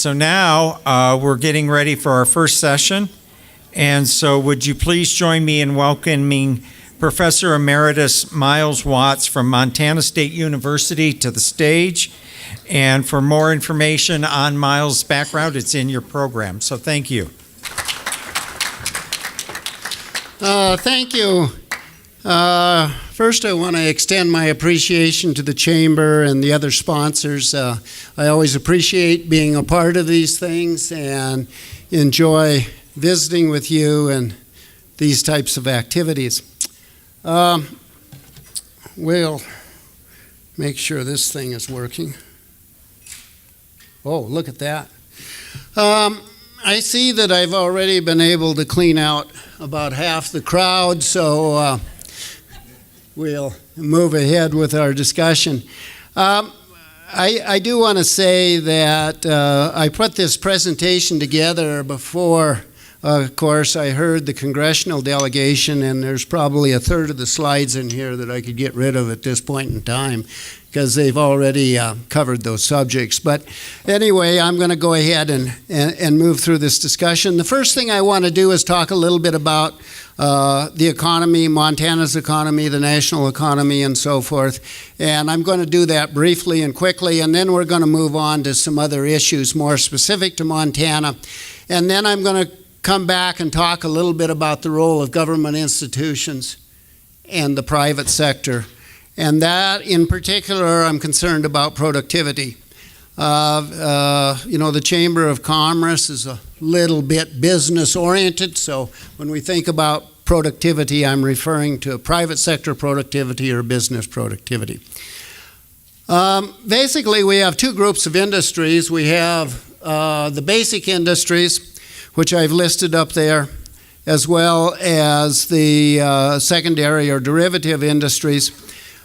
So now we're getting ready for our first session. And so would you please join me in welcoming Professor Emeritus Miles Watts from Montana State University to the stage. And for more information on Miles' background, it's in your program. So thank you. Thank you. First, I want to extend my appreciation to the Chamber and the other sponsors. I always appreciate being a part of these things and enjoy visiting with you and these types of activities. We'll make sure this thing is working. Oh, look at that. I see that I've already been able to clean out about half the crowd, so we'll move ahead with our discussion. I do want to say that I put this presentation together before, of course, I heard the congressional delegation, and there's probably a third of the slides in here that I could get rid of at this point in time because they've already covered those subjects. But anyway, I'm going to go ahead and move through this discussion. The first thing I want to do is talk a little bit about the economy, Montana's economy, the national economy, and so forth. And I'm going to do that briefly and quickly, and then we're going to move on to some other issues more specific to Montana. And then I'm going to come back and talk a little bit about the role of government institutions and the private sector. And that, in particular, I'm concerned about productivity. The Chamber of Commerce is a little bit business-oriented, so when we think about productivity, I'm referring to private sector productivity or business productivity. Basically, we have two groups of industries. We have the basic industries, which I've listed up there, as well as the secondary or derivative industries.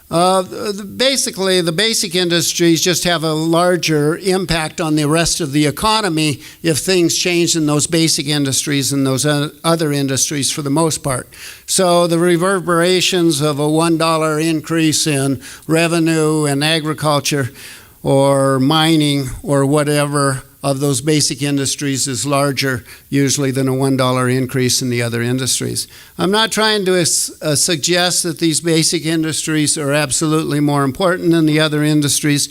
Basically, the basic industries just have a larger impact on the rest of the economy if things change in those basic industries and those other industries for the most part. So the reverberations of a $1 increase in revenue in agriculture or mining or whatever of those basic industries is larger usually than a $1 increase in the other industries. I'm not trying to suggest that these basic industries are absolutely more important than the other industries,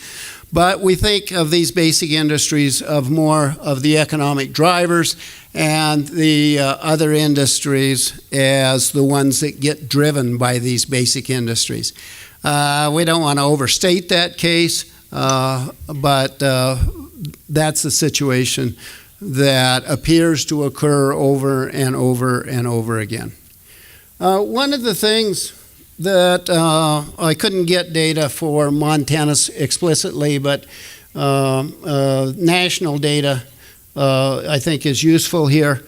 but we think of these basic industries of more of the economic drivers and the other industries as the ones that get driven by these basic industries. We don't want to overstate that case, but that's the situation that appears to occur over and over and over again. One of the things that I couldn't get data for Montana explicitly, but national data I think is useful here.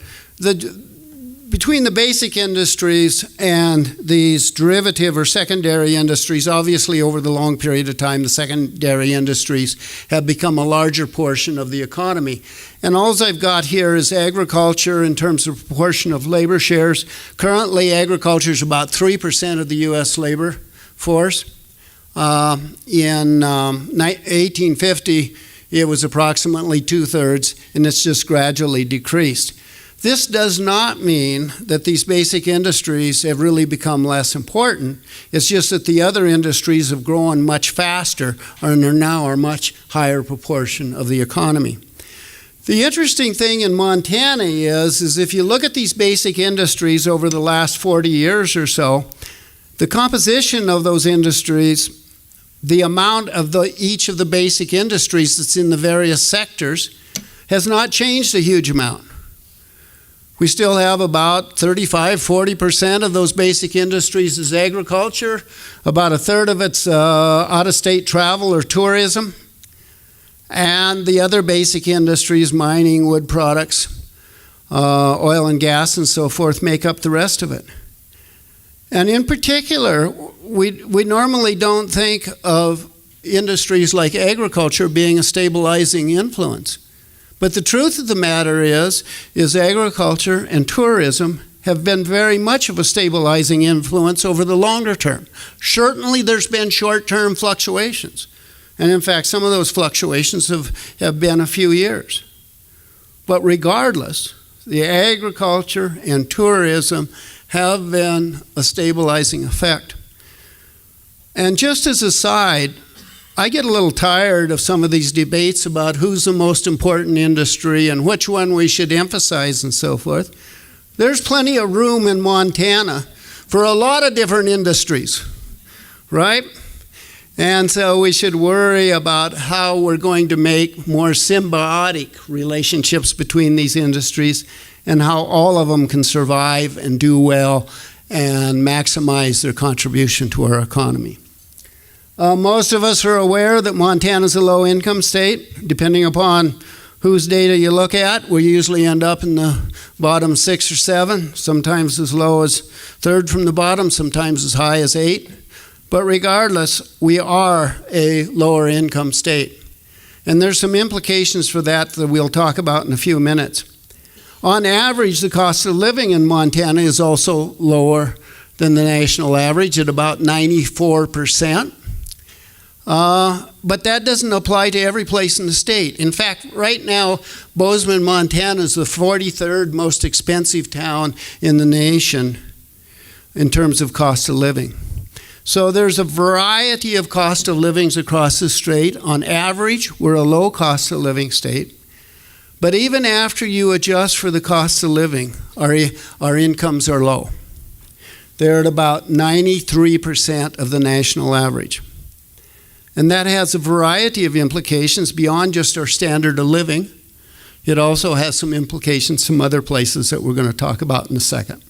Between the basic industries and these derivative or secondary industries, obviously over the long period of time, the secondary industries have become a larger portion of the economy. And all I've got here is agriculture in terms of proportion of labor shares. Currently, agriculture is about 3% of the U.S. labor force. In 1850, it was approximately 2/3, and it's just gradually decreased. This does not mean that these basic industries have really become less important. It's just that the other industries have grown much faster and are now a much higher proportion of the economy. The interesting thing in Montana is if you look at these basic industries over the last 40 years or so, the composition of those industries, the amount of each of the basic industries that's in the various sectors has not changed a huge amount. We still have about 35-40% of those basic industries is agriculture. About a third of it's out-of-state travel or tourism. And the other basic industries, mining, wood products, oil and gas, and so forth, make up the rest of it. And in particular, we normally don't think of industries like agriculture being a stabilizing influence. But the truth of the matter is agriculture and tourism have been very much of a stabilizing influence over the longer term. Certainly there's been short-term fluctuations. And in fact, some of those fluctuations have been a few years. But regardless, the agriculture and tourism have been a stabilizing effect. And just as a side, I get a little tired of some of these debates about who's the most important industry and which one we should emphasize and so forth. There's plenty of room in Montana for a lot of different industries, right? And so we should worry about how we're going to make more symbiotic relationships between these industries and how all of them can survive and do well and maximize their contribution to our economy. Most of us are aware that Montana is a low-income state. Depending upon whose data you look at, we usually end up in the bottom 6 or 7, sometimes as low as third from the bottom, sometimes as high as 8. But regardless, we are a lower income state. And there's some implications for that we'll talk about in a few minutes. On average, the cost of living in Montana is also lower than the national average at about 94%. But that doesn't apply to every place in the state. In fact, right now, Bozeman, Montana is the 43rd most expensive town in the nation in terms of cost of living. So there's a variety of cost of livings across the state. On average, we're a low cost of living state. But even after you adjust for the cost of living, our incomes are low. They're at about 93% of the national average. And that has a variety of implications beyond just our standard of living. It also has some implications some other places that we're going to talk about in a second.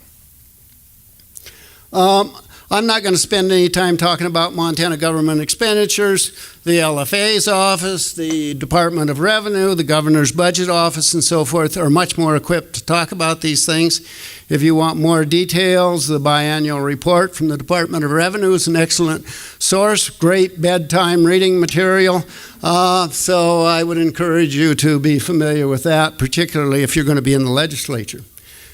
I'm not going to spend any time talking about Montana government expenditures. The LFA's office, the Department of Revenue, the Governor's Budget Office, and so forth are much more equipped to talk about these things. If you want more details, the biannual report from the Department of Revenue is an excellent source, great bedtime reading material. So I would encourage you to be familiar with that, particularly if you're going to be in the legislature.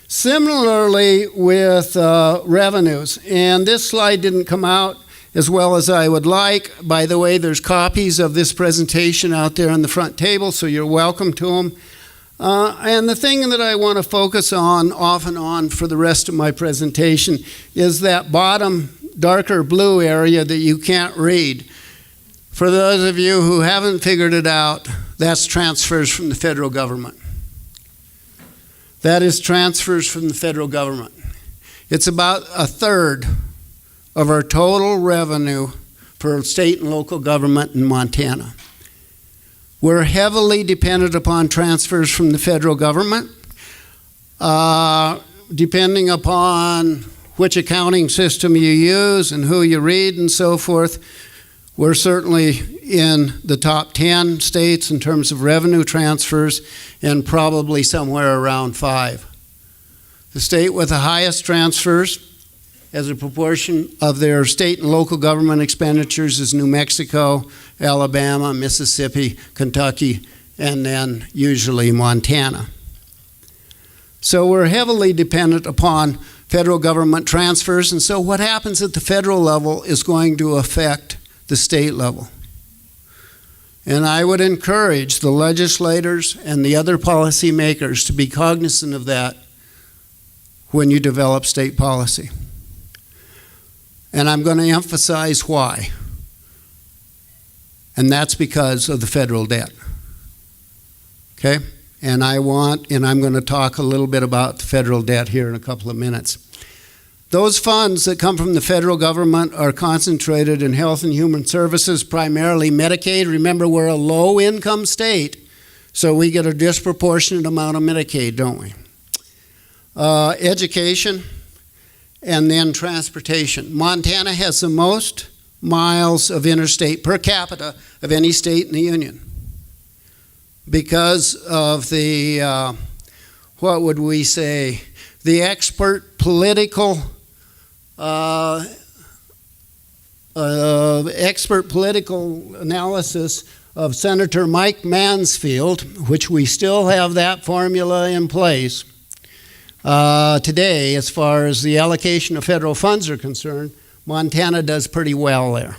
Similarly with revenues, and this slide didn't come out as well as I would like. By the way, there's copies of this presentation out there on the front table, so you're welcome to them. And the thing that I want to focus on off and on for the rest of my presentation is that bottom darker blue area that you can't read. For those of you who haven't figured it out, that's transfers from the federal government. That is transfers from the federal government. It's about a third of our total revenue for state and local government in Montana. We're heavily dependent upon transfers from the federal government. Depending upon which accounting system you use and who you read and so forth, we're certainly in the top 10 states in terms of revenue transfers and probably somewhere around 5. The state with the highest transfers as a proportion of their state and local government expenditures is New Mexico, Alabama, Mississippi, Kentucky, and then usually Montana. So we're heavily dependent upon federal government transfers, and so what happens at the federal level is going to affect the state level. And I would encourage the legislators and the other policymakers to be cognizant of that when you develop state policy. And I'm going to emphasize why. And that's because of the federal debt. Okay? And I'm going to talk a little bit about the federal debt here in a couple of minutes. Those funds that come from the federal government are concentrated in health and human services, primarily Medicaid. Remember, we're a low-income state, so we get a disproportionate amount of Medicaid, don't we? Education, and then transportation. Montana has the most miles of interstate per capita of any state in the union because of the, what would we say, the expert political analysis of Senator Mike Mansfield, which we still have that formula in place today as far as the allocation of federal funds are concerned. Montana does pretty well there.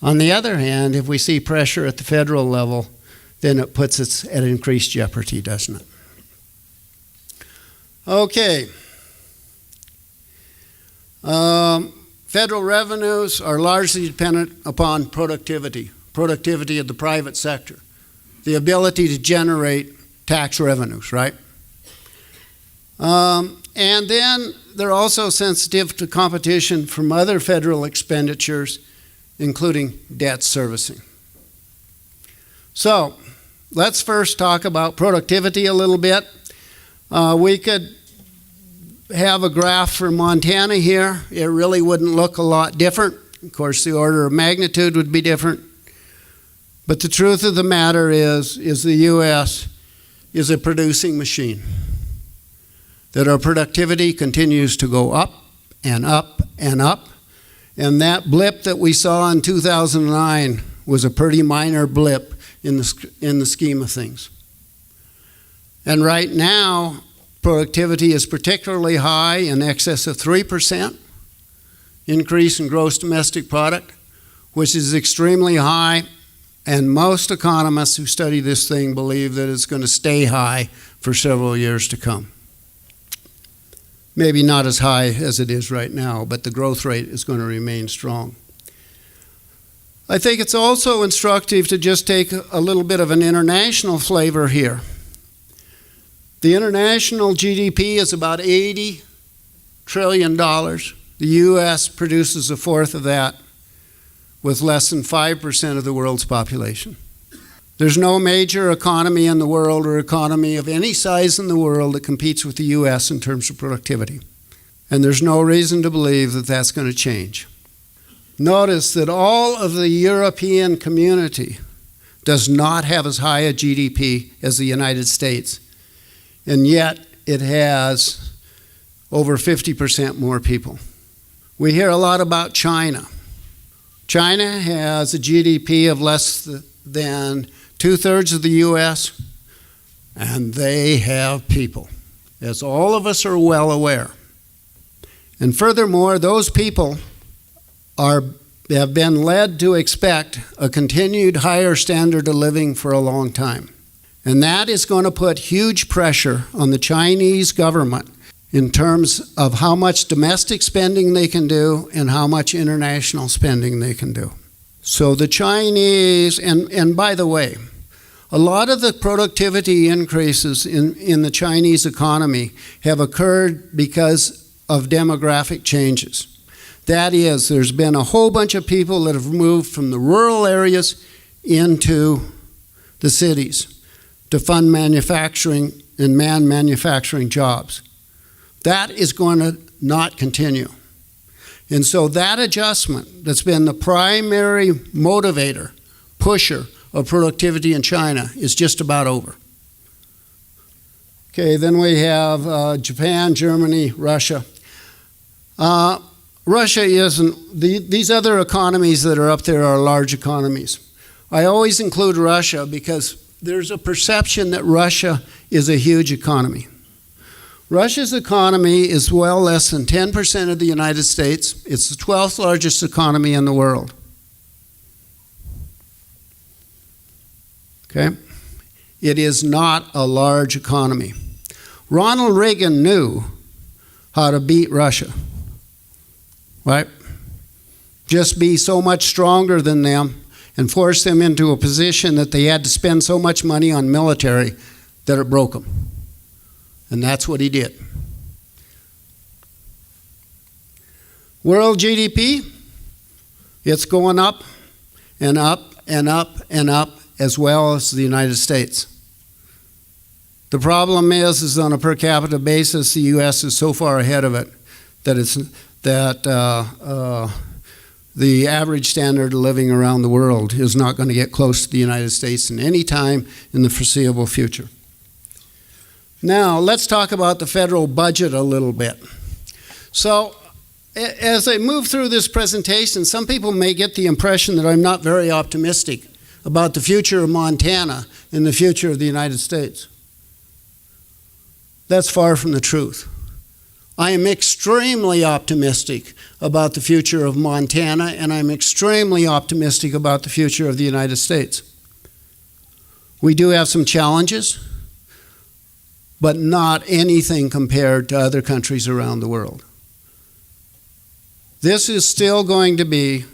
On the other hand, if we see pressure at the federal level, then it puts us at increased jeopardy, doesn't it? Okay. Federal revenues are largely dependent upon productivity of the private sector, the ability to generate tax revenues, right? And then they're also sensitive to competition from other federal expenditures, including debt servicing. So, let's first talk about productivity a little bit. We could have a graph for Montana here. It really wouldn't look a lot different. Of course, the order of magnitude would be different. But the truth of the matter is the U.S. is a producing machine. That our productivity continues to go up and up and up. And that blip that we saw in 2009 was a pretty minor blip in the scheme of things. And right now, productivity is particularly high, in excess of 3% increase in gross domestic product, which is extremely high. And most economists who study this thing believe that it's going to stay high for several years to come. Maybe not as high as it is right now, but the growth rate is going to remain strong. I think it's also instructive to just take a little bit of an international flavor here. The international GDP is about $80 trillion. The U.S. produces a fourth of that with less than 5% of the world's population. There's no major economy in the world or economy of any size in the world that competes with the U.S. in terms of productivity. And there's no reason to believe that that's going to change. Notice that all of the European community does not have as high a GDP as the United States. And yet it has over 50% more people. We hear a lot about China. China has a GDP of less than 2/3 of the U.S., and they have people, as all of us are well aware. And furthermore, those people have been led to expect a continued higher standard of living for a long time. And that is going to put huge pressure on the Chinese government in terms of how much domestic spending they can do and how much international spending they can do. So the Chinese, and by the way, a lot of the productivity increases in the Chinese economy have occurred because of demographic changes. That is, there's been a whole bunch of people that have moved from the rural areas into the cities to fund manufacturing and man manufacturing jobs. That is going to not continue. And so that adjustment that's been the primary motivator, pusher of productivity in China is just about over. Okay, then we have Japan, Germany, Russia. Russia isn't, these other economies that are up there are large economies. I always include Russia because there's a perception that Russia is a huge economy. Russia's economy is well less than 10% of the United States. It's the 12th largest economy in the world. Okay? It is not a large economy. Ronald Reagan knew how to beat Russia. Right? Just be so much stronger than them and force them into a position that they had to spend so much money on military that it broke them. And that's what he did. World GDP, it's going up and up and up and up, as well as the United States. The problem is on a per capita basis, the U.S. is so far ahead of it that the average standard of living around the world is not going to get close to the United States in any time in the foreseeable future. Now, let's talk about the federal budget a little bit. So, as I move through this presentation, some people may get the impression that I'm not very optimistic about the future of Montana and the future of the United States. That's far from the truth. I am extremely optimistic about the future of Montana, and I'm extremely optimistic about the future of the United States. We do have some challenges, but not anything compared to other countries around the world. This is still going to be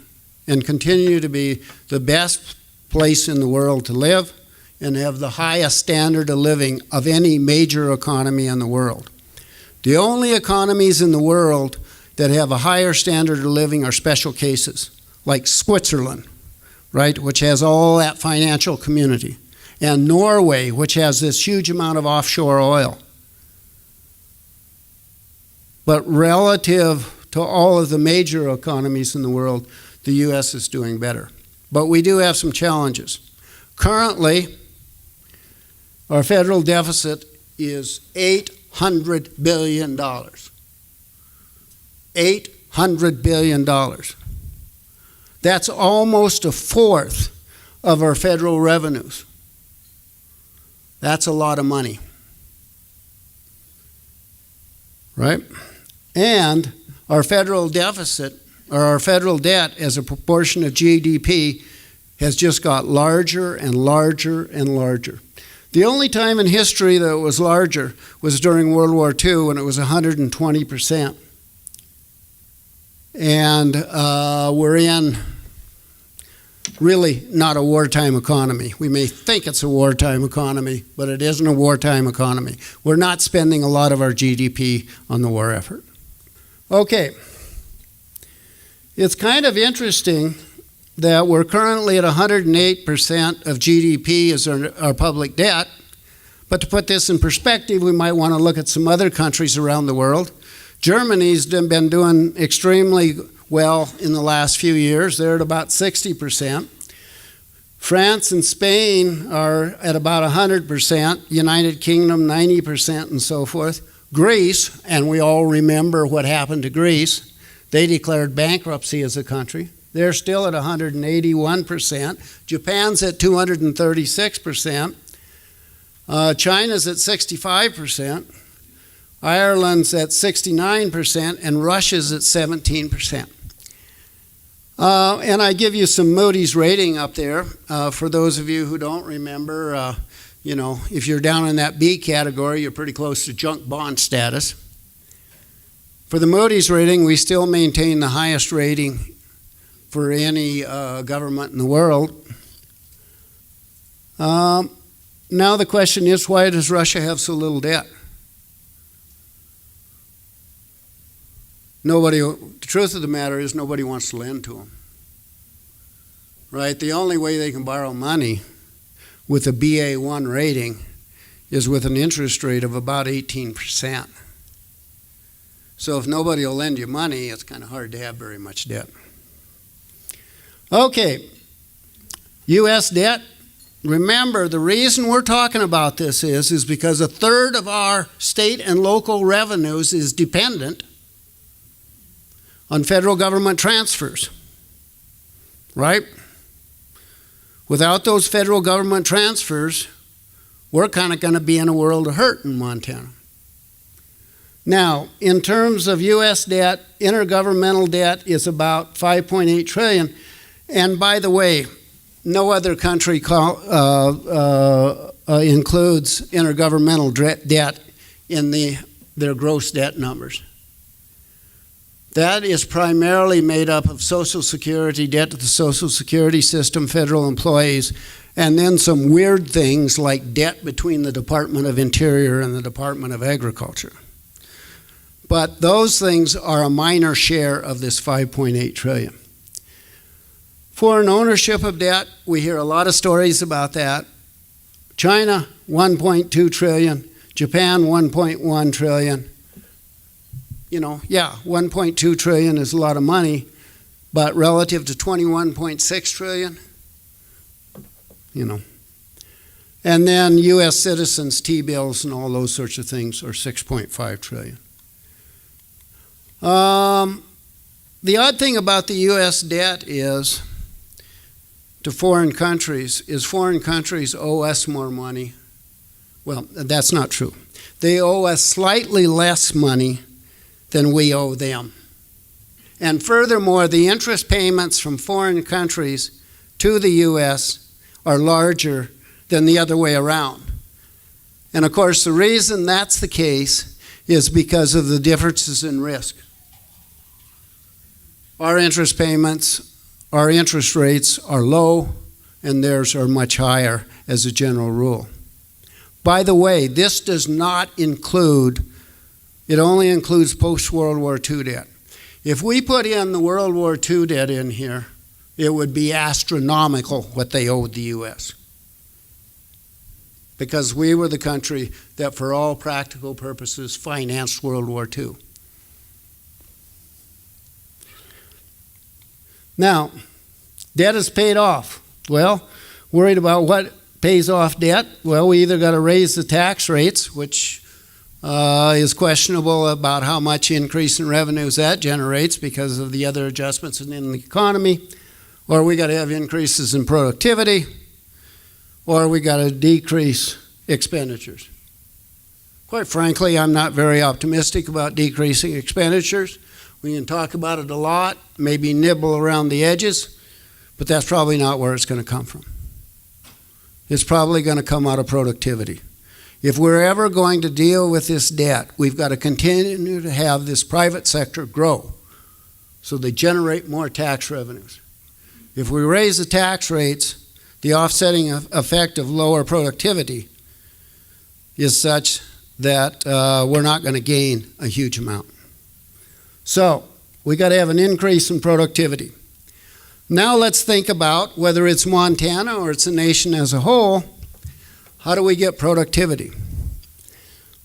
and continue to be the best place in the world to live and have the highest standard of living of any major economy in the world. The only economies in the world that have a higher standard of living are special cases, like Switzerland, right, which has all that financial community, and Norway, which has this huge amount of offshore oil. But relative to all of the major economies in the world, the U.S. is doing better. But we do have some challenges. Currently, our federal deficit is $800 billion. $800 billion. That's almost a fourth of our federal revenues. That's a lot of money. Right? And our federal deficit, or our federal debt as a proportion of GDP, has just got larger and larger and larger. The only time in history that it was larger was during World War II when it was 120%. And we're in really not a wartime economy. We may think it's a wartime economy, but it isn't a wartime economy. We're not spending a lot of our GDP on the war effort. Okay. It's kind of interesting that we're currently at 108% of GDP as our public debt. But to put this in perspective, we might want to look at some other countries around the world. Germany's been doing extremely well in the last few years. They're at about 60%. France and Spain are at about 100%, United Kingdom 90% and so forth. Greece, and we all remember what happened to Greece, they declared bankruptcy as a country. They're still at 181%. Japan's at 236%. China's at 65%. Ireland's at 69%, and Russia's at 17%. And I give you some Moody's rating up there. For those of you who don't remember, if you're down in that B category, you're pretty close to junk bond status. For the Moody's rating, we still maintain the highest rating for any government in the world. Now the question is, why does Russia have so little debt? The truth of the matter is nobody wants to lend to them. Right? The only way they can borrow money with a BA1 rating is with an interest rate of about 18%. So if nobody will lend you money, it's kind of hard to have very much debt. Okay, U.S. debt. Remember, the reason we're talking about this is because a third of our state and local revenues is dependent on federal government transfers, right? Without those federal government transfers, we're kind of going to be in a world of hurt in Montana. Now, in terms of U.S. debt, intergovernmental debt is about $5.8 trillion. And by the way, no other country includes intergovernmental debt in their gross debt numbers. That is primarily made up of Social Security debt to the Social Security system, federal employees, and then some weird things like debt between the Department of Interior and the Department of Agriculture. But those things are a minor share of this $5.8 trillion. Foreign ownership of debt, we hear a lot of stories about that. China, $1.2 trillion. Japan, $1.1 trillion. $1.2 trillion is a lot of money, but relative to $21.6 trillion, And then U.S. citizens, T-bills, and all those sorts of things are $6.5 trillion. The odd thing about the U.S. debt is, to foreign countries owe us more money. Well, that's not true. They owe us slightly less money than we owe them. And furthermore, the interest payments from foreign countries to the U.S. are larger than the other way around. And of course, the reason that's the case is because of the differences in risk. Our interest payments, our interest rates are low, and theirs are much higher as a general rule. By the way, this does not include, it only includes post-World War II debt. If we put in the World War II debt in here, it would be astronomical what they owed the U.S. because we were the country that, for all practical purposes, financed World War II. Now, debt is paid off. Well, worried about what pays off debt? Well, we either got to raise the tax rates, which is questionable about how much increase in revenues that generates because of the other adjustments in the economy, or we got to have increases in productivity, or we got to decrease expenditures. Quite frankly, I'm not very optimistic about decreasing expenditures. We can talk about it a lot, maybe nibble around the edges, but that's probably not where it's going to come from. It's probably going to come out of productivity. If we're ever going to deal with this debt, we've got to continue to have this private sector grow so they generate more tax revenues. If we raise the tax rates, the offsetting effect of lower productivity is such that we're not going to gain a huge amount. So we got to have an increase in productivity. Now let's think about whether it's Montana or it's a nation as a whole, how do we get productivity?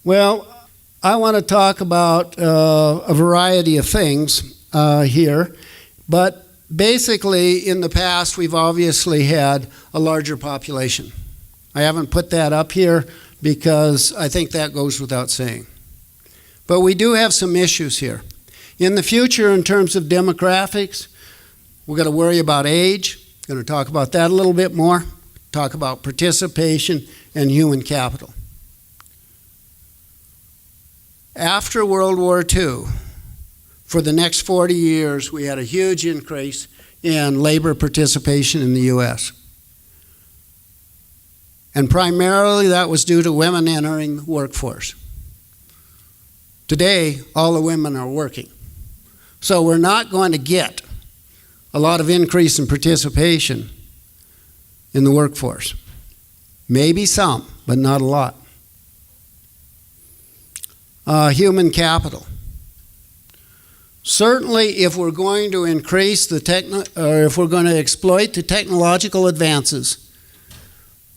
Well, I want to talk about a variety of things here, but basically in the past we've obviously had a larger population. I haven't put that up here because I think that goes without saying. But we do have some issues here. In the future, in terms of demographics, we're going to worry about age. Going to talk about that a little bit more. Talk about participation and human capital. After World War II, for the next 40 years, we had a huge increase in labor participation in the U.S. And primarily that was due to women entering the workforce. Today, all the women are working. So we're not going to get a lot of increase in participation in the workforce. Maybe some, but not a lot. Human capital. Certainly, if we're going to increase if we're going to exploit the technological advances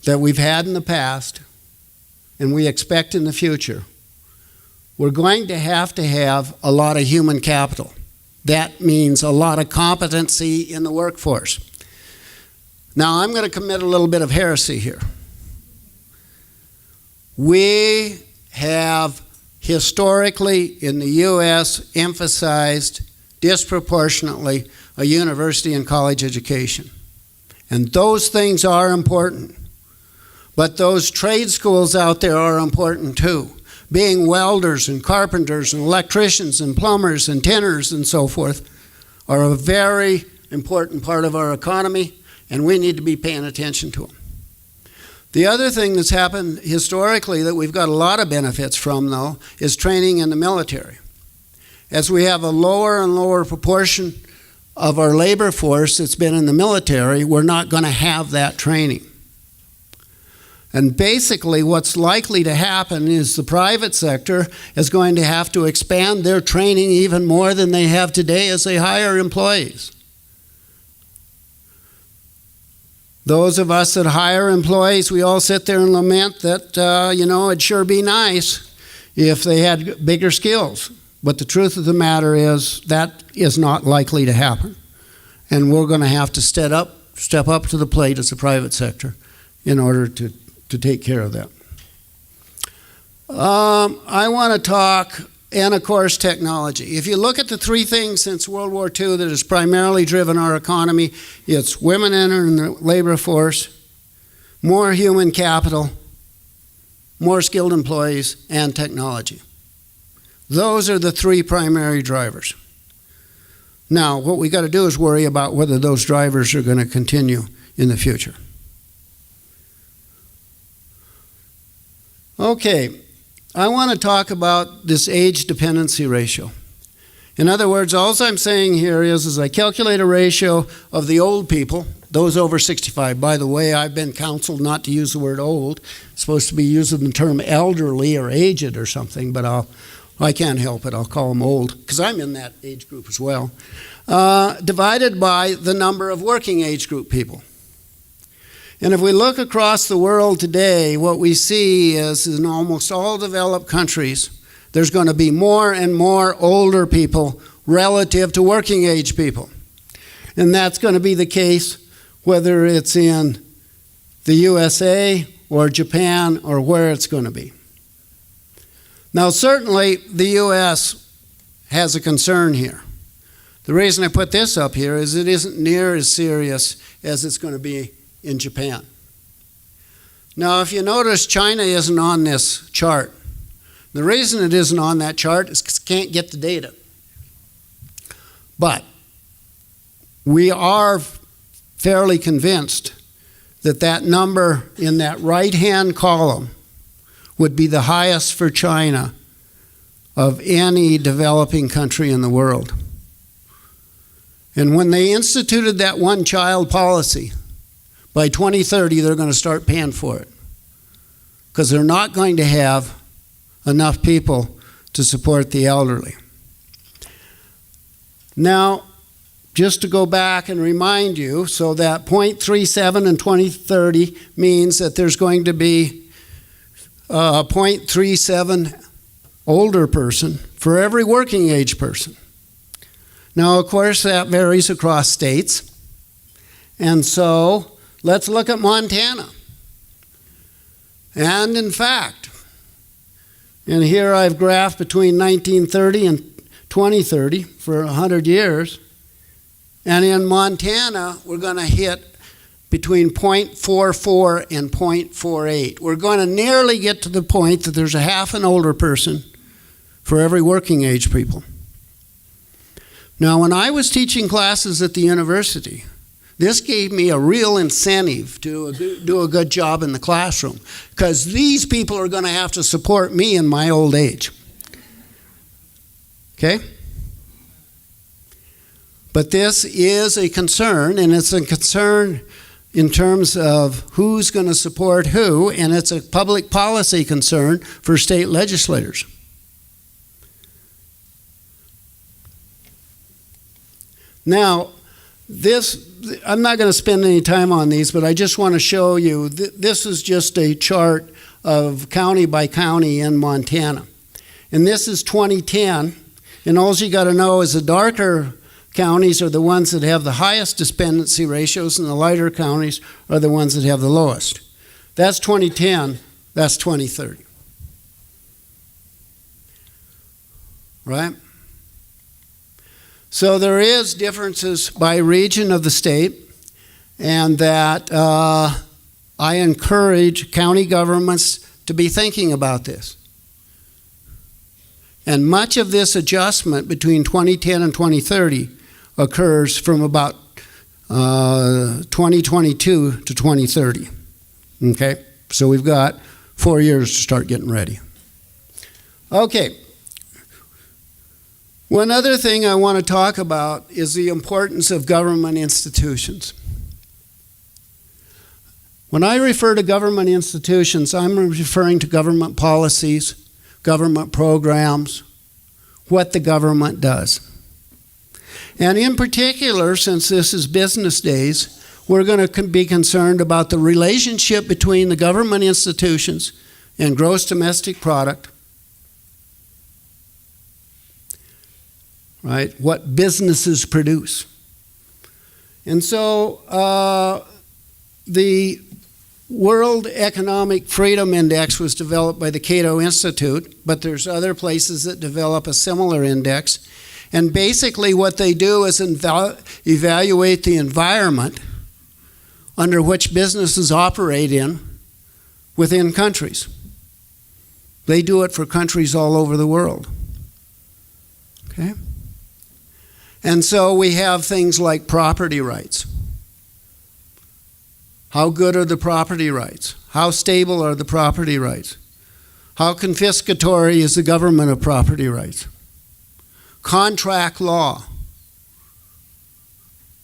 that we've had in the past and we expect in the future, we're going to have a lot of human capital. That means a lot of competency in the workforce. Now, I'm going to commit a little bit of heresy here. We have historically in the U.S. emphasized disproportionately a university and college education. And those things are important. But those trade schools out there are important too. Being welders and carpenters and electricians and plumbers and tinners and so forth are a very important part of our economy, and we need to be paying attention to them. The other thing that's happened historically that we've got a lot of benefits from, though, is training in the military. As we have a lower and lower proportion of our labor force that's been in the military, we're not going to have that training. And basically what's likely to happen is the private sector is going to have to expand their training even more than they have today as they hire employees. Those of us that hire employees, we all sit there and lament that, it'd sure be nice if they had bigger skills. But the truth of the matter is that is not likely to happen. And we're going to have to step up to the plate as a private sector in order to take care of that. I want to talk, and of course, technology. If you look at the three things since World War II that has primarily driven our economy, it's women entering the labor force, more human capital, more skilled employees, and technology. Those are the three primary drivers. Now, what we got to do is worry about whether those drivers are going to continue in the future. Okay, I want to talk about this age dependency ratio. In other words, all I'm saying here is I calculate a ratio of the old people, those over 65. By the way, I've been counseled not to use the word old. It's supposed to be using the term elderly or aged or something, but I can't help it. I'll call them old because I'm in that age group as well. Divided by the number of working age group people. And if we look across the world today, what we see is in almost all developed countries, there's going to be more and more older people relative to working age people. And that's going to be the case whether it's in the USA or Japan or where it's going to be. Now, certainly the US has a concern here. The reason I put this up here is it isn't near as serious as it's going to be in Japan. Now, if you notice, China isn't on this chart. The reason it isn't on that chart is because it can't get the data. But we are fairly convinced that that number in that right-hand column would be the highest for China of any developing country in the world. And when they instituted that one-child policy, by 2030 they're going to start paying for it because they're not going to have enough people to support the elderly. Now, just to go back and remind you, so that 0.37 in 2030 means that there's going to be a 0.37 older person for every working age person. Now, of course, that varies across states. And so, let's look at Montana. And in fact, and here I've graphed between 1930 and 2030 for 100 years. And in Montana, we're going to hit between 0.44 and 0.48. We're going to nearly get to the point that there's a half an older person for every working age people. Now, when I was teaching classes at the university, this gave me a real incentive to do a good job in the classroom because these people are going to have to support me in my old age. Okay? But this is a concern, and it's a concern in terms of who's going to support who, and it's a public policy concern for state legislators. Now, I'm not going to spend any time on these, but I just want to show you, this is just a chart of county by county in Montana. And this is 2010, and all you got to know is the darker counties are the ones that have the highest dependency ratios, and the lighter counties are the ones that have the lowest. That's 2010, that's 2030. Right? So there is differences by region of the state, and that I encourage county governments to be thinking about this. And much of this adjustment between 2010 and 2030 occurs from about 2022 to 2030. Okay, so we've got 4 years to start getting ready. Okay. One other thing I want to talk about is the importance of government institutions. When I refer to government institutions, I'm referring to government policies, government programs, what the government does. And in particular, since this is business days, we're going to be concerned about the relationship between the government institutions and gross domestic product. Right? What businesses produce. And so the World Economic Freedom Index was developed by the Cato Institute, but there's other places that develop a similar index. And basically what they do is evaluate the environment under which businesses operate in within countries. They do it for countries all over the world. Okay? And so we have things like property rights. How good are the property rights? How stable are the property rights? How confiscatory is the government of property rights? Contract law.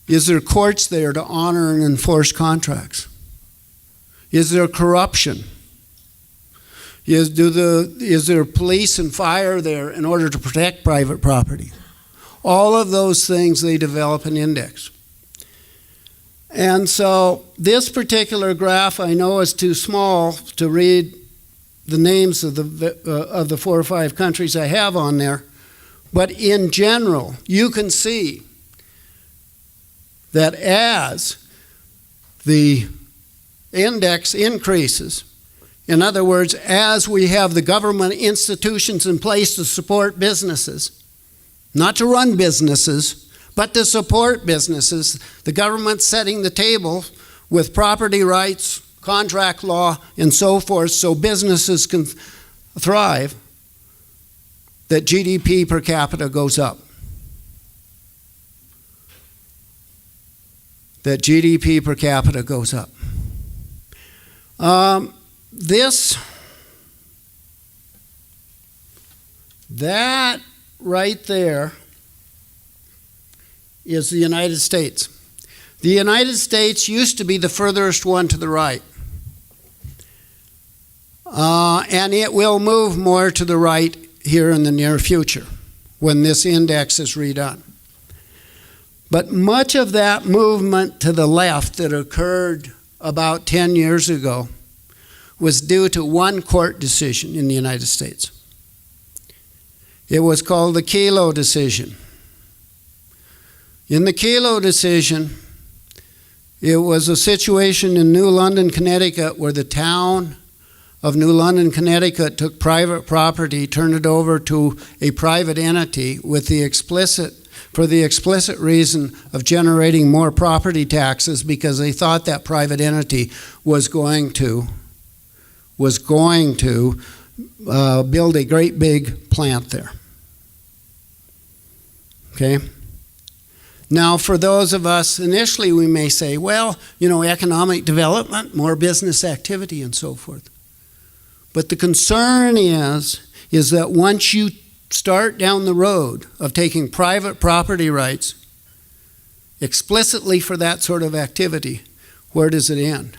Is there courts there to honor and enforce contracts? Is there corruption? Is there police and fire there in order to protect private property? All of those things, they develop an index. And so this particular graph I know is too small to read the names of the 4 or 5 countries I have on there. But in general, you can see that as the index increases, in other words, as we have the government institutions in place to support businesses, not to run businesses, but to support businesses, the government setting the table with property rights, contract law, and so forth, so businesses can thrive, that GDP per capita goes up. That GDP per capita goes up. That right there is the United States. The United States used to be the furthest one to the right. And it will move more to the right here in the near future when this index is redone. But much of that movement to the left that occurred about 10 years ago was due to one court decision in the United States. It was called the Kelo decision. In the Kelo decision, it was a situation in New London, Connecticut, where the town of New London, Connecticut took private property, turned it over to a private entity with for the explicit reason of generating more property taxes because they thought that private entity was going to build a great big plant there. Okay? Now, for those of us, initially we may say, well, economic development, more business activity, and so forth. But the concern is that once you start down the road of taking private property rights explicitly for that sort of activity, where does it end?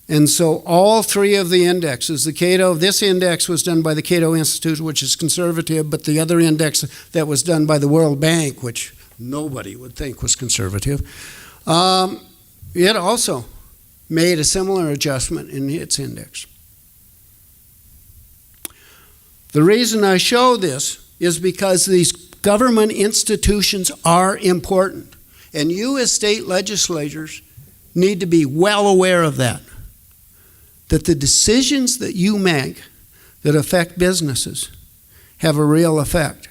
And so all 3 of the indexes, this index was done by the Cato Institute, which is conservative, but the other index that was done by the World Bank, which nobody would think was conservative, it also made a similar adjustment in its index. The reason I show this is because these government institutions are important, and you as state legislators need to be well aware of that the decisions that you make that affect businesses have a real effect.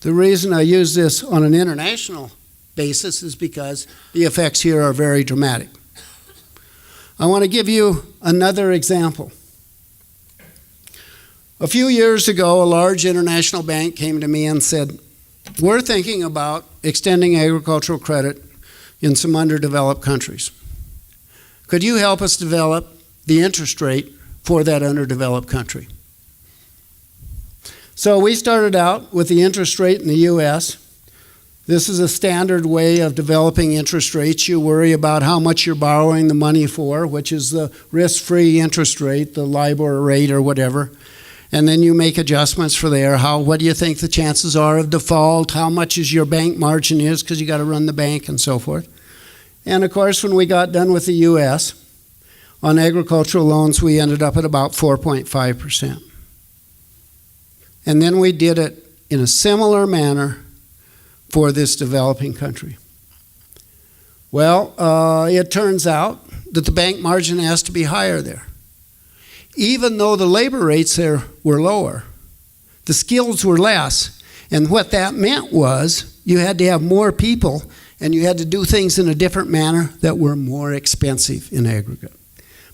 The reason I use this on an international basis is because the effects here are very dramatic. I want to give you another example. A few years ago, a large international bank came to me and said, we're thinking about extending agricultural credit in some underdeveloped countries. Could you help us develop the interest rate for that underdeveloped country? So we started out with the interest rate in the U.S. This is a standard way of developing interest rates. You worry about how much you're borrowing the money for, which is the risk-free interest rate, the LIBOR rate or whatever. And then you make adjustments for there. What do you think the chances are of default? How much is your bank margin is, because you got to run the bank and so forth. And of course, when we got done with the U.S., on agricultural loans, we ended up at about 4.5%. And then we did it in a similar manner for this developing country. Well, it turns out that the bank margin has to be higher there. Even though the labor rates there were lower, the skills were less. And what that meant was you had to have more people and you had to do things in a different manner that were more expensive in aggregate.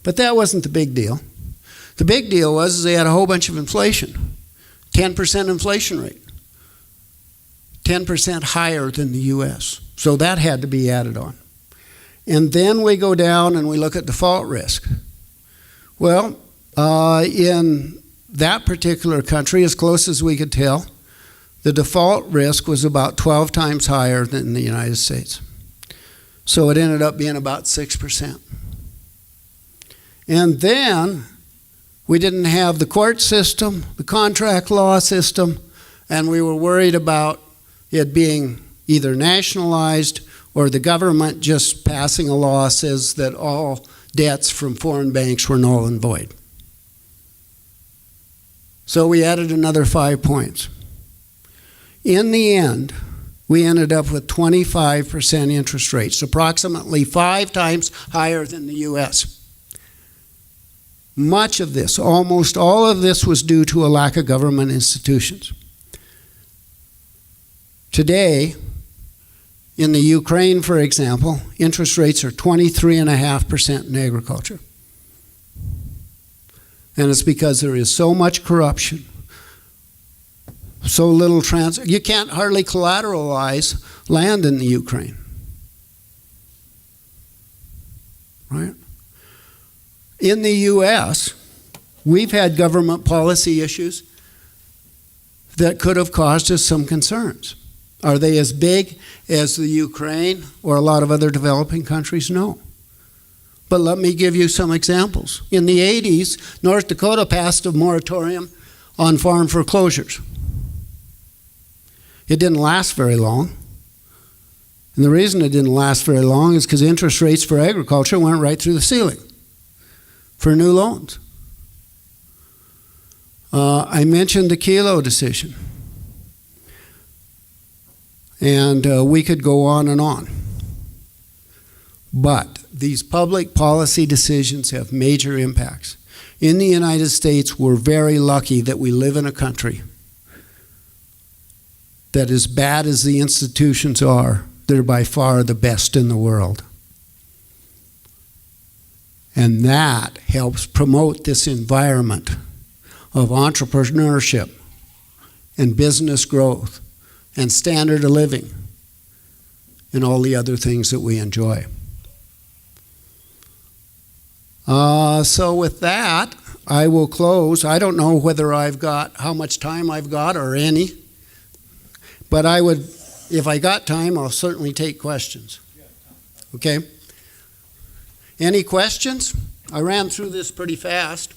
But that wasn't the big deal. The big deal was they had a whole bunch of inflation, 10% inflation rate, 10% higher than the U.S. So that had to be added on. And then we go down and we look at default risk. Well, In that particular country, as close as we could tell, the default risk was about 12 times higher than the United States. So it ended up being about 6%. And then we didn't have the court system, the contract law system, and we were worried about it being either nationalized or the government just passing a law says that all debts from foreign banks were null and void. So we added another 5 points. In the end, we ended up with 25% interest rates, approximately 5 times higher than the U.S. Much of this, almost all of this, was due to a lack of government institutions. Today, in the Ukraine, for example, interest rates are 23.5% in agriculture. And it's because there is so much corruption, so little you can't hardly collateralize land in the Ukraine. Right? In the U.S., we've had government policy issues that could have caused us some concerns. Are they as big as the Ukraine or a lot of other developing countries? No. But let me give you some examples. In the 80s, North Dakota passed a moratorium on farm foreclosures. It didn't last very long. And the reason it didn't last very long is because interest rates for agriculture went right through the ceiling for new loans. I mentioned the Kelo decision. And we could go on and on. But these public policy decisions have major impacts. In the United States, we're very lucky that we live in a country that, as bad as the institutions are, they're by far the best in the world. And that helps promote this environment of entrepreneurship and business growth and standard of living and all the other things that we enjoy. So with that, I will close. I don't know whether I've got, how much time I've got or any, but I would, if I got time, I'll certainly take questions. Okay? Any questions? I ran through this pretty fast.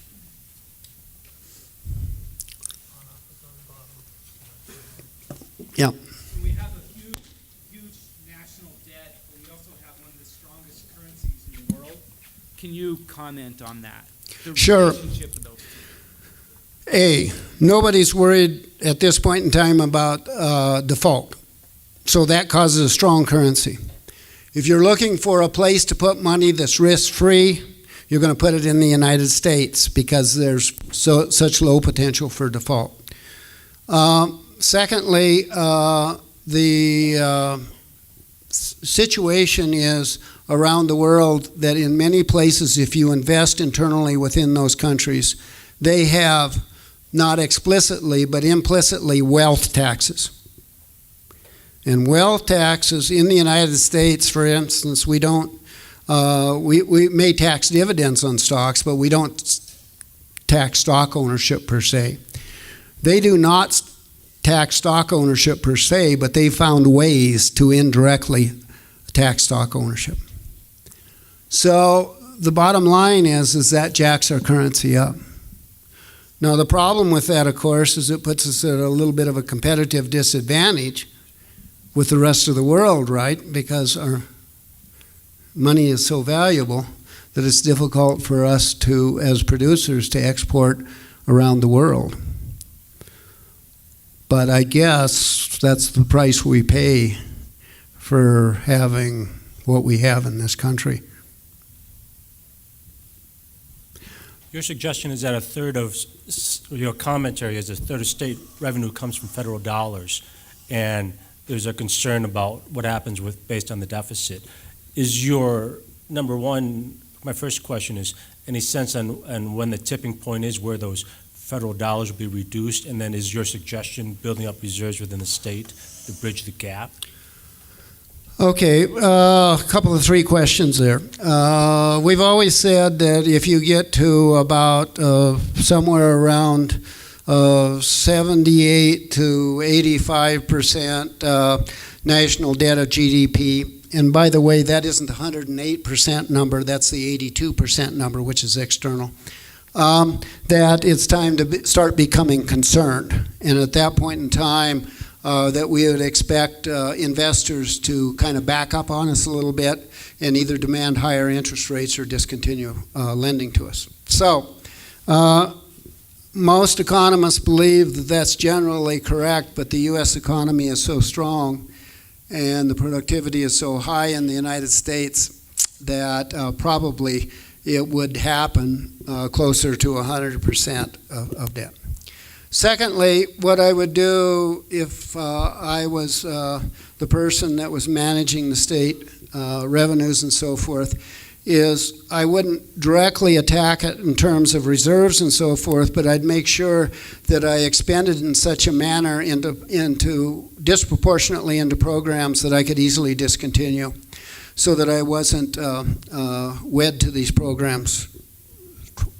Yeah. We have a huge national debt, but we also have one of the strongest currencies in the world. Can you comment on that? The Sure. relationship of those two? Nobody's worried at this point in time about default. So that causes a strong currency. If you're looking for a place to put money that's risk-free, you're going to put it in the United States because there's such low potential for default. Secondly, the situation is around the world that in many places, if you invest internally within those countries, they have not explicitly but implicitly wealth taxes. And wealth taxes in the United States, for instance, we don't, we may tax dividends on stocks, but we don't tax stock ownership per se. They do not tax stock ownership per se, but they found ways to indirectly tax stock ownership. So the bottom line is that jacks our currency up. Now the problem with that, of course, is it puts us at a little bit of a competitive disadvantage with the rest of the world, right? Because our money is so valuable that it's difficult for us to, as producers, to export around the world. But I guess that's the price we pay for having what we have in this country. Your suggestion is that a third of, your commentary is a third of state revenue comes from federal dollars, and there's a concern about what happens with based on the deficit. Is your, number one, my first question is, any sense on when the tipping point is where those federal dollars will be reduced, and then is your suggestion building up reserves within the state to bridge the gap? Okay, a couple of three questions there. We've always said that if you get to about somewhere around 78 to 85% national debt of GDP, and by the way, that isn't the 108% number, that's the 82% number, which is external, that it's time to start becoming concerned. And at that point in time, that we would expect investors to kind of back up on us a little bit and either demand higher interest rates or discontinue lending to us. So, most economists believe that that's generally correct, but the U.S. economy is so strong and the productivity is so high in the United States that probably it would happen closer to 100% of debt. Secondly, what I would do if I was the person that was managing the state revenues and so forth is I wouldn't directly attack it in terms of reserves and so forth, but I'd make sure that I expended in such a manner into disproportionately into programs that I could easily discontinue, so that I wasn't wed to these programs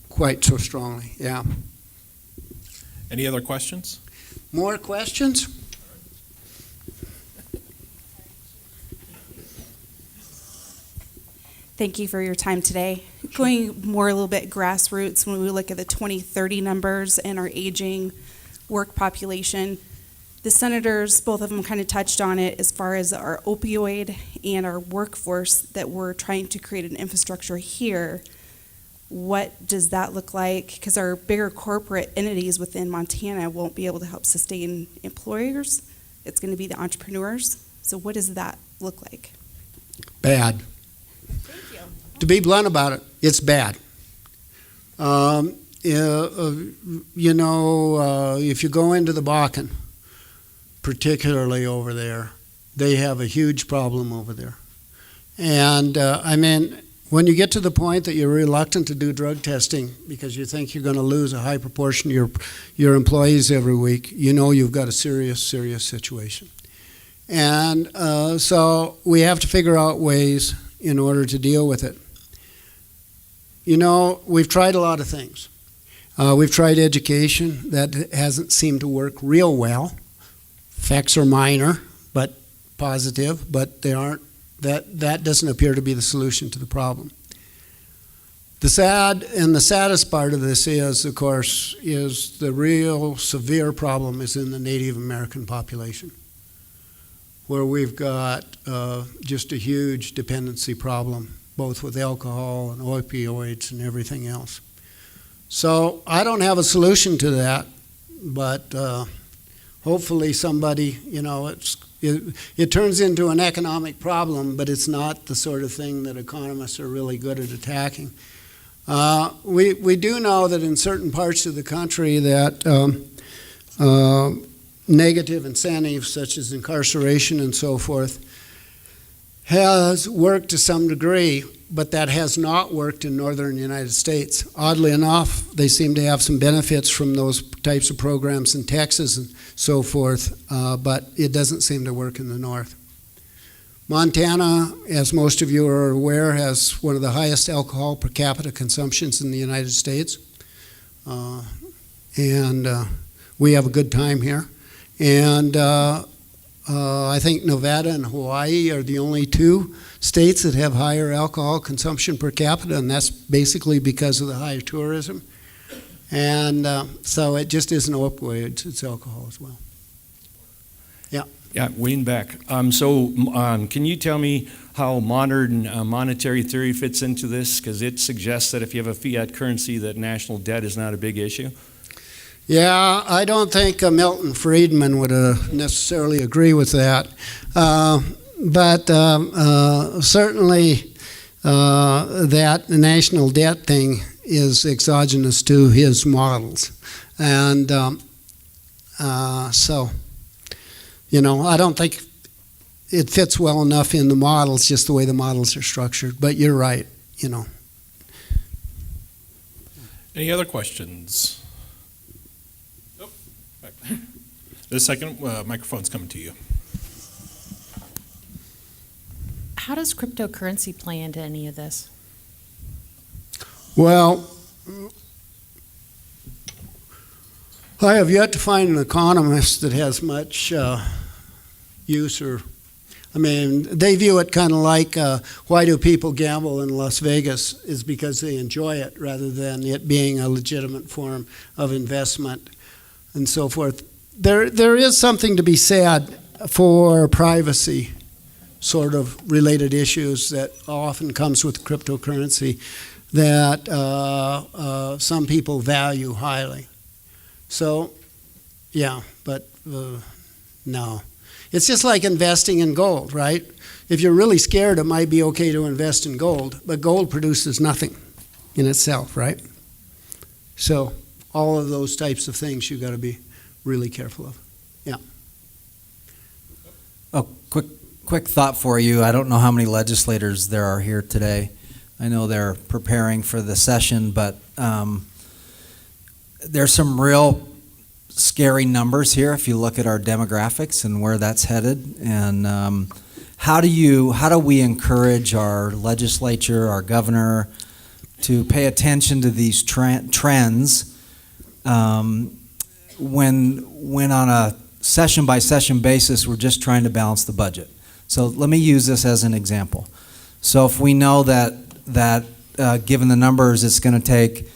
quite so strongly. Yeah. Any other questions? More questions? Thank you for your time today. Going more a little bit grassroots, when we look at the 2030 numbers and our aging work population, the senators, both of them kind of touched on it as far as our opioid and our workforce, that we're trying to create an infrastructure here. What does that look like? Because our bigger corporate entities within Montana won't be able to help sustain employers. It's going to be the entrepreneurs. So what does that look like? Bad. Thank you. To be blunt about it, it's bad. If you go into the Bakken, particularly over there, they have a huge problem over there. And when you get to the point that you're reluctant to do drug testing because you think you're going to lose a high proportion of your employees every week, you know you've got a serious, serious situation. And so we have to figure out ways in order to deal with it. We've tried a lot of things. We've tried education. That hasn't seemed to work real well. Effects are minor, but positive, but they aren't. That doesn't appear to be the solution to the problem. The saddest part of this is, of course, is the real severe problem is in the Native American population, where we've got just a huge dependency problem, both with alcohol and opioids and everything else. So I don't have a solution to that, but hopefully somebody, it turns into an economic problem, but it's not the sort of thing that economists are really good at attacking. We do know that in certain parts of the country that negative incentives, such as incarceration and so forth, has worked to some degree, but that has not worked in northern United States. Oddly enough, they seem to have some benefits from those types of programs in Texas and so forth, but it doesn't seem to work in the north. Montana, as most of you are aware, has one of the highest alcohol per capita consumptions in the United States. And we have a good time here. And I think Nevada and Hawaii are the only two states that have higher alcohol consumption per capita, and that's basically because of the high tourism. And so it just isn't opioids, it's alcohol as well. Yeah, Wayne Beck. Can you tell me how modern monetary theory fits into this? Because it suggests that if you have a fiat currency, that national debt is not a big issue. Yeah, I don't think Milton Friedman would necessarily agree with that. But certainly that national debt thing is exogenous to his models. And so, I don't think it fits well enough in the models, just the way the models are structured. But you're right, Any other questions? The second microphone's coming to you. how does cryptocurrency play into any of this? Well, I have yet to find an economist that has much use or, I mean, they view it kind of like why do people gamble in Las Vegas is because they enjoy it rather than it being a legitimate form of investment and so forth. There is something to be said for privacy sort of related issues that often comes with cryptocurrency that some people value highly. So, yeah, but no. It's just like investing in gold, right? If you're really scared, it might be okay to invest in gold, but gold produces nothing in itself, right? So, all of those types of things you've got to be really careful of. Yeah. Oh, quick thought for you. I don't know how many legislators there are here today. I know they're preparing for the session, but there's some real scary numbers here if you look at our demographics and where that's headed. And how do we encourage our legislature, our governor, to pay attention to these trends when on a session by session basis we're just trying to balance the budget? So let me use this as an example. So if we know that given the numbers, it's going to take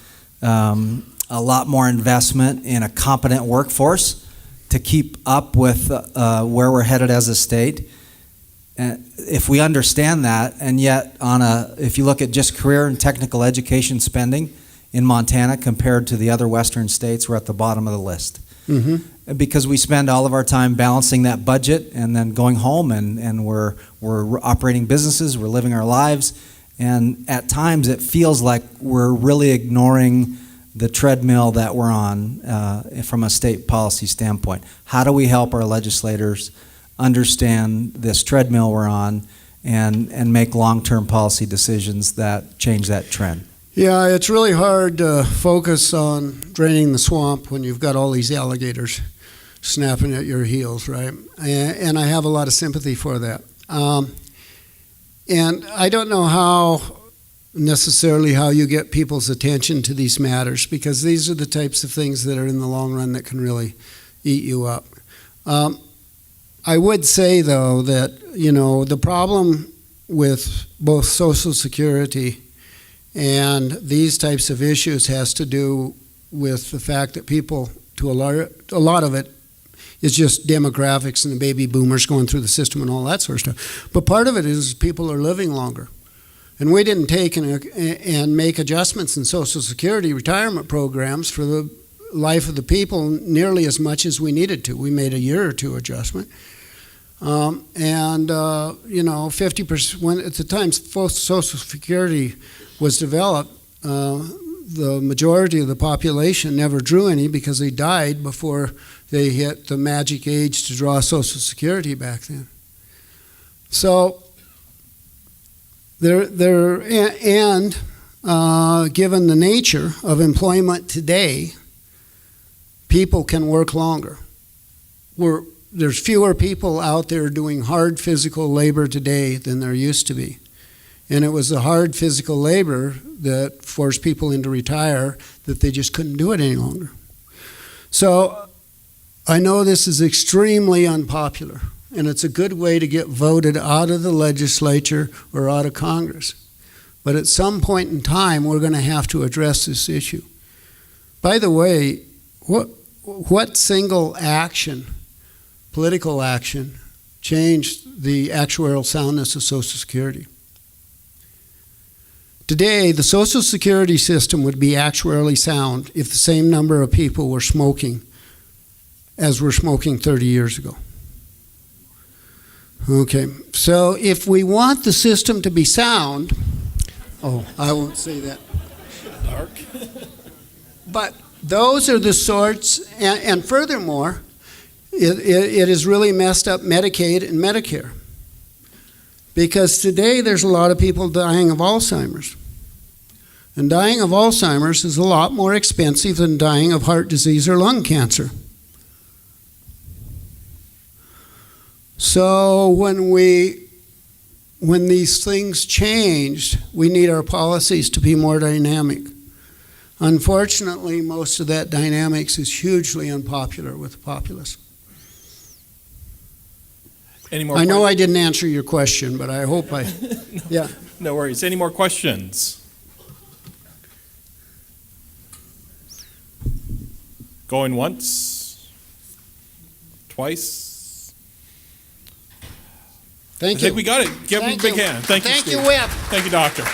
a lot more investment in a competent workforce to keep up with where we're headed as a state. If we understand that, and yet if you look at just career and technical education spending in Montana compared to the other western states, we're at the bottom of the list. Mm-hmm. Because we spend all of our time balancing that budget and then going home and we're operating businesses, we're living our lives, and at times it feels like we're really ignoring the treadmill that we're on from a state policy standpoint. How do we help our legislators understand this treadmill we're on and make long-term policy decisions that change that trend? Yeah, it's really hard to focus on draining the swamp when you've got all these alligators snapping at your heels, right? And I have a lot of sympathy for that. And I don't know how you get people's attention to these matters, because these are the types of things that are in the long run that can really eat you up. I would say, though, that, the problem with both Social Security and these types of issues has to do with the fact that people, a lot of it is just demographics and the baby boomers going through the system and all that sort of stuff. But part of it is people are living longer. And we didn't take and make adjustments in Social Security retirement programs for the life of the people nearly as much as we needed to. We made a year or two adjustment. 50%, when at the time Social Security was developed, the majority of the population never drew any because they died before they hit the magic age to draw Social Security back then. So, given the nature of employment today, people can work longer. There's fewer people out there doing hard physical labor today than there used to be. And it was the hard physical labor that forced people into retire, that they just couldn't do it any longer. So I know this is extremely unpopular, and it's a good way to get voted out of the legislature or out of Congress. But at some point in time, we're going to have to address this issue. By the way, what single action, political action, changed the actuarial soundness of Social Security? Today, the Social Security system would be actuarially sound if the same number of people were smoking as were smoking 30 years ago. Okay, so if we want the system to be sound, I won't say that. Dark. But those are the sorts, and furthermore, it has really messed up Medicaid and Medicare. Because today there's a lot of people dying of Alzheimer's. And dying of Alzheimer's is a lot more expensive than dying of heart disease or lung cancer. So when when these things changed, we need our policies to be more dynamic. Unfortunately, most of that dynamics is hugely unpopular with the populace. Any more? I know I didn't answer your question, but I hope I, yeah. No worries. Any more questions? Going once? Twice? Thank I think you. we got it. Give him a Thank big you. hand. Thank you, Thank you, Steve. Whip. Thank you, Doctor.